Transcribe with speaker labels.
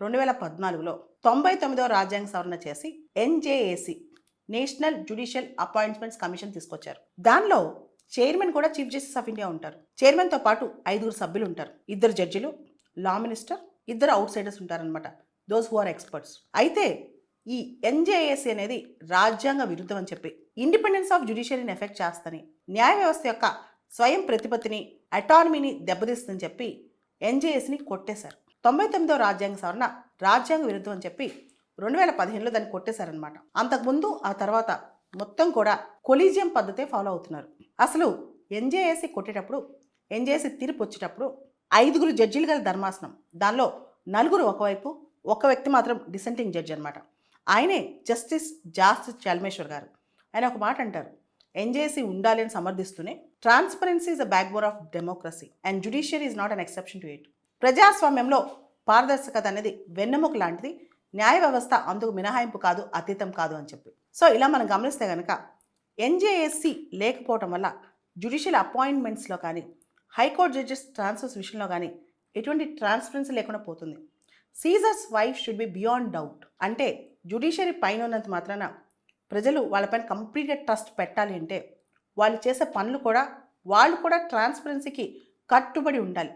Speaker 1: 2014లో 99వ రాజ్యాంగ సవరణ చేసి NJAC national judicial appointments commission తీసుకొచ్చారు. దానిలో చైర్మన్ కూడా చీఫ్ జస్టిస్ ఆఫ్ ఇండియా ఉంటారు. చైర్మన్తో పాటు 5 సభ్యులు ఉంటారు. 2 జడ్జిలు, లా మినిస్టర్, 2 అవుట్ సైడర్స్ ఉంటారనమాట, దోస్ హూ ఆర్ ఎక్స్పర్ట్స్. అయితే ఈ ఎన్జేఏసీ అనేది రాజ్యాంగ విరుద్ధం అని చెప్పి, ఇండిపెండెన్స్ ఆఫ్ జ్యుడిషియరీని ఎఫెక్ట్ చేస్తని, న్యాయ వ్యవస్థ యొక్క స్వయం ప్రతిపత్తిని, అటానమీని దెబ్బతీస్తుందని చెప్పి ఎన్జేఏసీని కొట్టేశారు. 99వ రాజ్యాంగ సవరణ రాజ్యాంగ విరుద్ధం అని చెప్పి 2015లో దాన్ని కొట్టేశారనమాట. అంతకుముందు ఆ తర్వాత మొత్తం కూడా కొలీజియం పద్ధతే ఫాలో అవుతున్నారు. అసలు ఎన్జేఏసీ కొట్టేటప్పుడు, ఎన్జేఏసీ తీర్పు వచ్చేటప్పుడు 5 జడ్జీలు గల ధర్మాసనం, దానిలో 4 ఒకవైపు, ఒక వ్యక్తి మాత్రం డిసెంటింగ్ జడ్జి అనమాట. ఆయనే జస్టిస్ చాల్మేశ్వర్ గారు. ఆయన ఒక మాట అంటారు, ఎన్జేఏసీ ఉండాలి అని సమర్థిస్తూనే, transparency is the backbone of democracy and judiciary is not an exception to it. ప్రజాస్వామ్యంలో పారదర్శకత అనేది వెన్నెముక లాంటిది, న్యాయ వ్యవస్థ అందుకు మినహాయింపు కాదు, అతీతం కాదు అని చెప్పి. సో ఇలా మనం గమనిస్తే కనుక ఎన్జేఏసీ లేకపోవటం వల్ల జ్యుడిషియల్ అపాయింట్మెంట్స్లో కానీ, హైకోర్టు జడ్జెస్ ట్రాన్స్ఫర్స్ విషయంలో కానీ ఎటువంటి ట్రాన్స్పరెన్సీ లేకుండా పోతుంది. Caesar's wife should be beyond doubt. అంటే జ్యుడిషియరీ పైన ఉన్నంత మాత్రాన ప్రజలు వాళ్ళపైన కంప్లీట్గా ట్రస్ట్ పెట్టాలి అంటే వాళ్ళు చేసే పనులు కూడా, వాళ్ళు కూడా ట్రాన్స్పరెన్సీకి కట్టుబడి ఉండాలి.